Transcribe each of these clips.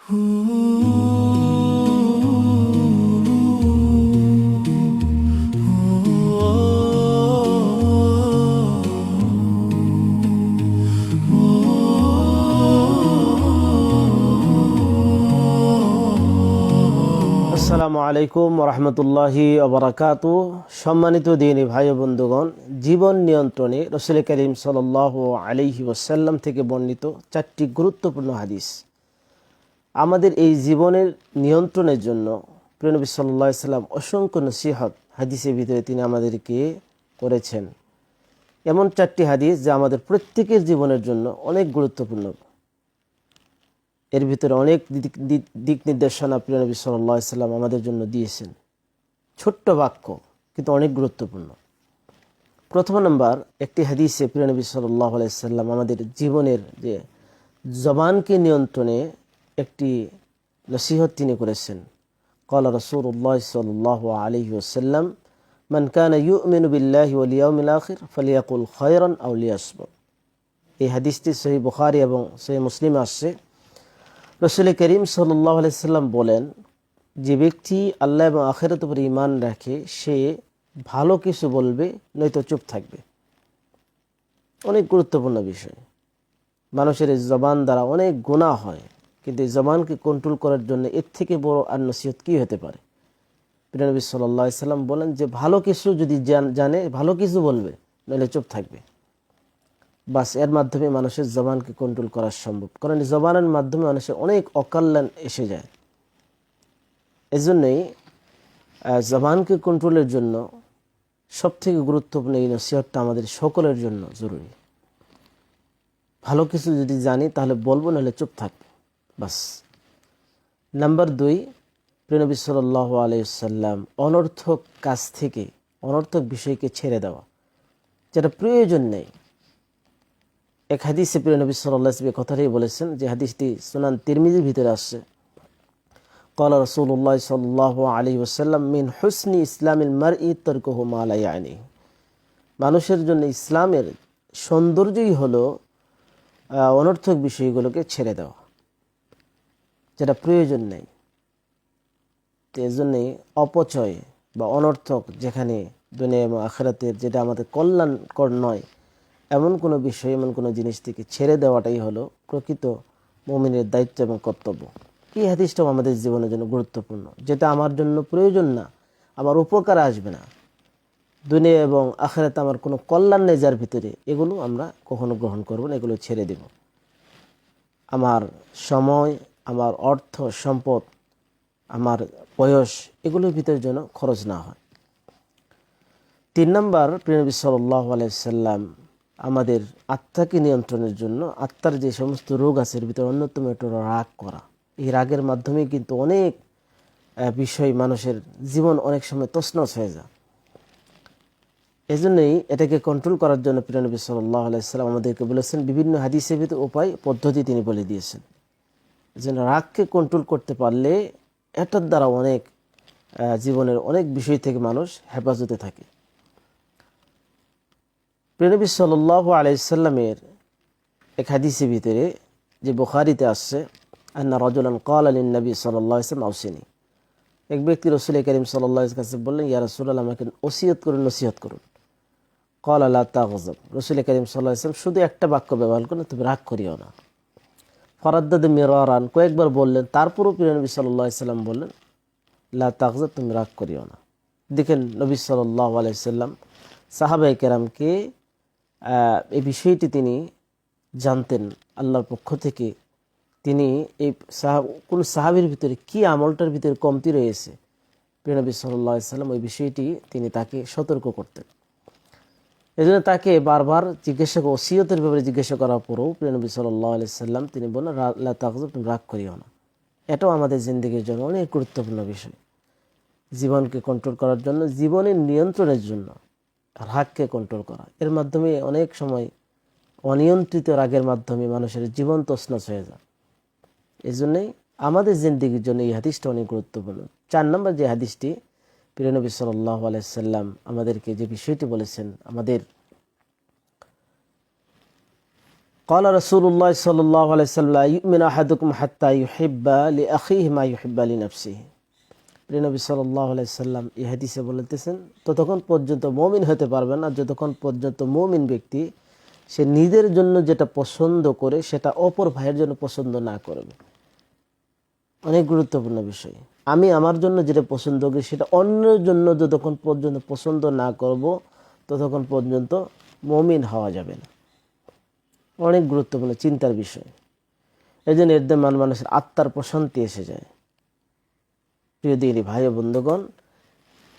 আসসালামু আলাইকুম ওরহমতুল্লাহি ওবারাকাতু। সম্মানিত দিনী ভাই ও বন্ধুগণ, জীবন নিয়ন্ত্রণে রাসূল করিম সাল্লাল্লাহু আলাইহি ওয়াসাল্লাম থেকে বর্ণিত 4টি গুরুত্বপূর্ণ হাদিস আমাদের এই জীবনের নিয়ন্ত্রণের জন্য প্রিয় নবী সাল্লাল্লাহু আলাইহি ওয়াসাল্লাম অসংখ্য নসিহত হাদিসের ভিতরে তিনি আমাদেরকে করেছেন। এমন 4টি হাদিস যা আমাদের প্রত্যেকের জীবনের জন্য অনেক গুরুত্বপূর্ণ। এর ভিতরে অনেক দিক নির্দেশনা প্রিয় নবী সাল্লাল্লাহু আলাইহি ওয়াসাল্লাম আমাদের জন্য দিয়েছেন। ছোট্ট বাক্য কিন্তু অনেক গুরুত্বপূর্ণ। প্রথম নম্বর, একটি হাদিসে প্রিয় নবী সাল্লাল্লাহু আলাইহি ওয়াসাল্লাম আমাদের জীবনের যে জবানকে নিয়ন্ত্রণে একটি নসিহত তিনি করেছেন। ক্বালা রাসূলুল্লাহ সাল্লাল্লাহু আলাইহি ওয়াসাল্লাম, মান কানা ইউমিনু বিল্লাহি ওয়াল ইয়াউমিল আখির ফালিয়াকুল খায়রান আও লিয়াসমুত। এই হাদিসটি সহিহ বুখারী এবং সহিহ মুসলিমে আসছে। রাসূল করিম সাল্লাল্লাহু আলাইহি ওয়াসাল্লাম বলেন, যে ব্যক্তি আল্লাহ এবং আখিরাতের উপর ঈমান রাখে সে ভালো কিছু বলবে, নয়তো চুপ থাকবে। অনেক গুরুত্বপূর্ণ বিষয়। মানুষের এই জবান দ্বারা অনেক গুনাহ হয়, কিন্তু এই জবানকে কন্ট্রোল করার জন্য এর থেকে বড় আর নসিহত কী হতে পারে? প্রিয় নবী সাল্লাল্লাহু আলাইহি ওয়াসাল্লাম বলেন যে ভালো কিছু যদি জানে ভালো কিছু বলবে, নইলে চুপ থাকবে। বাস, এর মাধ্যমে মানুষের জবানকে কন্ট্রোল করা সম্ভব। কারণ এই জবানের মাধ্যমে মানুষের অনেক অকল্যাণ এসে যায়। এজন্যই জবানকে কন্ট্রোলের জন্য সবথেকে গুরুত্বপূর্ণ এই নসিহতটা আমাদের সকলের জন্য জরুরি। ভালো কিছু যদি জানি তাহলে বলবো, নাহলে চুপ থাকবো, বাস। নাম্বার 2, প্রিয় নবী সাল্লাল্লাহু আলাইহি ওয়াসাল্লাম অনর্থক কাজ থেকে, অনর্থক বিষয়কে ছেড়ে দেওয়া, যেটা প্রয়োজন নেই। এক হাদিসে প্রিয় নবী সাল্লাল্লাহু আলাইহি ওয়াসাল্লাম কথাটাই বলেছেন, যে হাদিসটি সুনান তিরমিজির ভিতরে আসছে। ক্বালা রাসূলুল্লাহ সাল্লাল্লাহু আলাইহি ওয়াসাল্লাম, মিন হুসনি ইসলামিল মারই তারকুহু মা লা ইয়ানি। মানুষের জন্য ইসলামের সৌন্দর্যই হলো অনর্থক বিষয়গুলোকে ছেড়ে দেওয়া, যেটা প্রয়োজন নেই। তো এর জন্যে অপচয় বা অনর্থক, যেখানে দুনিয়া এবং আখিরাতের যেটা আমাদের কল্যাণকর নয়, এমন কোনো বিষয়, এমন কোনো জিনিস থেকে ছেড়ে দেওয়াটাই হলো প্রকৃত মুমিনের দায়িত্ব এবং কর্তব্য। এই হাদিসটাও আমাদের জীবনের জন্য গুরুত্বপূর্ণ। যেটা আমার জন্য প্রয়োজন না, আমার উপকার আসবে না, দুনিয়া এবং আখিরাতে আমার কোনো কল্যাণ নেই যার ভিতরে, এগুলো আমরা কখনো গ্রহণ করব না, এগুলো ছেড়ে দেব। আমার সময়, আমার অর্থ সম্পদ, আমার বয়স, এগুলোর ভিতরে যেন খরচ না হয়। 3 নম্বর, প্রিয় নবী সাল্লাল্লাহু আলাইহি ওয়াসাল্লাম আমাদের আত্মাকে নিয়ন্ত্রণের জন্য, আত্মার যে সমস্ত রোগ আছে এর ভিতরে অন্যতম একটা রাগ করা। এই রাগের মাধ্যমে কিন্তু অনেক বিষয়, মানুষের জীবন অনেক সময় তছনছ হয়ে যায়। এই জন্যই এটাকে কন্ট্রোল করার জন্য প্রিয় নবী সাল্লাল্লাহু আলাইহি ওয়াসাল্লাম আমাদেরকে বলেছেন, বিভিন্ন হাদিসের ভিতরে উপায় পদ্ধতি তিনি বলে দিয়েছেন। যেন রাগকে কন্ট্রোল করতে পারলে এটার দ্বারা অনেক জীবনের অনেক বিষয় থেকে মানুষ হেফাজতে থাকে। প্রিয় নবী সাল্লাল্লাহু আলাইহি ওয়াসাল্লামের এক হাদিসের ভিতরে, যে বুখারীতে আসছে, আন্না রাজুলান ক্বালা লিন নবী সাল্লাল্লাহু আলাইহি ওয়াসাল্লাম আওসিনি। এক ব্যক্তি রাসূল করিম সাল্লাল্লাহু আলাইহি ওয়াসাল্লামের কাছে বললেন, ইয়া রাসূলুল্লাহ, আমাকে ওসিয়ত করুন, নসিহত করুন। ক্বালা লা তাগযাব। রাসূল করিম সাল্লাল্লাহু আলাইহি ওয়াসাল্লাম শুধু একটা বাক্য ব্যবহার করেন, তুমি রাগ করিও না। ফারাদ্দাদ মিরারান, কয়েকবার বললেন, তারপরও প্রিয় নবী সাল্লাল্লাহু আলাইহি ওয়াসাল্লাম বললেন, লা তাগযাব, তুমি রাগ করিও না। দেখেন, নবী সাল্লাল্লাহু আলাইহি ওয়াসাল্লাম সাহাবায়ে কেরামকে এই বিষয়টি তিনি জানতেন আল্লাহর পক্ষ থেকে। তিনি এই কোন সাহাবীর ভিতরে কি আমলটার ভিতরে কমতি রয়েছে, প্রিয় নবী সাল্লাল্লাহু আলাইহি ওয়াসাল্লাম ওই বিষয়টি তিনি তাকে সতর্ক করতেন। এই জন্য তাকে বারবার ওসিয়তের ব্যাপারে জিজ্ঞাসা করার পরেও প্রিয় নবী সাল্লাল্লাহু আলাইহি ওয়াসাল্লাম তিনি বললেন, লা তাগযাব, তুমি রাগ করিও না। এটাও আমাদের জিন্দেগির জন্য অনেক গুরুত্বপূর্ণ বিষয়। জীবনকে কন্ট্রোল করার জন্য, জীবনের নিয়ন্ত্রণের জন্য রাগকে কন্ট্রোল করা। এর মাধ্যমে অনেক সময় অনিয়ন্ত্রিত রাগের মাধ্যমে মানুষের জীবন তছনছ হয়ে যায়। এই জন্যই আমাদের জিন্দেগির জন্য এই হাদিসটা অনেক গুরুত্বপূর্ণ। 4 নম্বর যে হাদিসটি, প্রিয় নবী সাল্লাল্লাহু আলাইহি ওয়াসাল্লাম আমাদেরকে যে বিষয়টি বলেছেন, আমাদের قال رسول الله صلى الله عليه وسلم لا يؤمن أحدكم حتى يحب لأخيه ما يحب لنفسه। প্রিয় নবী সাল্লাল্লাহু আলাইহি সাল্লাম এই হাদিসে বলতেছেন ততক্ষণ পর্যন্ত মুমিন হতে পারবে না যতক্ষণ পর্যন্ত মুমিন ব্যক্তি সে নিজের জন্য যেটা পছন্দ করে সেটা অপর ভাইয়ের জন্য পছন্দ না করবে। অনেক গুরুত্বপূর্ণ বিষয়। আমি আমার জন্য যেটা পছন্দ করি সেটা অন্যের জন্য যতক্ষণ পর্যন্ত পছন্দ না করব ততক্ষণ পর্যন্ত মুমিন হওয়া যাবে না। অনেক গুরুত্বপূর্ণ চিন্তার বিষয়। এই জন্য এর দ্বারা মানুষের আত্মার প্রশান্তি এসে যায়। প্রিয় দিনী ভাই ও বন্ধুগণ,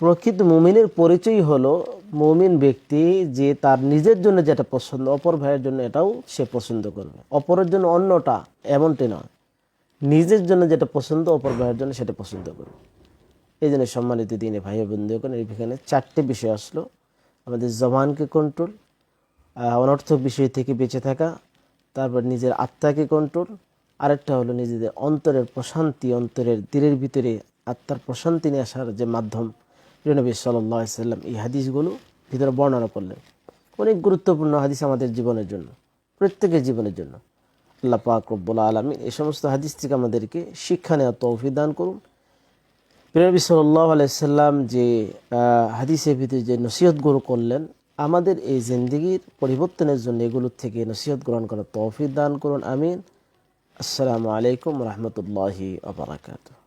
প্রকৃত মুমিনের পরিচয় হলো মুমিন ব্যক্তি যে তার নিজের জন্য যেটা পছন্দ অপর ভাইয়ের জন্য এটাও সে পছন্দ করবে। অপরের জন্য অন্যটা এমনটি নয়, নিজের জন্য যেটা পছন্দ অপর ভাইয়ের জন্য সেটা পছন্দ করবে। এই জন্য সম্মানিত দিনী ভাই ও বন্ধুগণ, এখানে 4টে বিষয় আসলো। আমাদের জবানকে কন্ট্রোল, অনর্থক বিষয় থেকে বেঁচে থাকা, তারপর নিজের আত্মাকে কন্ট্রোল, আরেকটা হলো নিজেদের অন্তরের প্রশান্তি, অন্তরের দিলের ভিতরে আত্মার প্রশান্তি নিয়ে আসার যে মাধ্যম। নবী সাল্লাল্লাহু আলাইহি সাল্লাম এই হাদিসগুলো ভিতরে বর্ণনা করলেন। অনেক গুরুত্বপূর্ণ হাদিস আমাদের জীবনের জন্য, প্রত্যেকের জীবনের জন্য। আল্লাহ পাক রব্বুল আলামিন এই সমস্ত হাদিস থেকে আমাদেরকে শিক্ষা নেওয়ার তৌফিক দান করুন। নবী সাল্লাল্লাহু আলাইহি সাল্লাম যে হাদিসের ভিতরে যে নসিহতগুলো করলেন আমাদের এই জিন্দেগির পরিবর্তনের জন্য এগুলোর থেকে নসিহত গ্রহণ করার তৌফিক দান করুন। আমিন। আসসালামু আলাইকুম ওয়া রাহমাতুল্লাহি ওয়া বারাকাতুহু।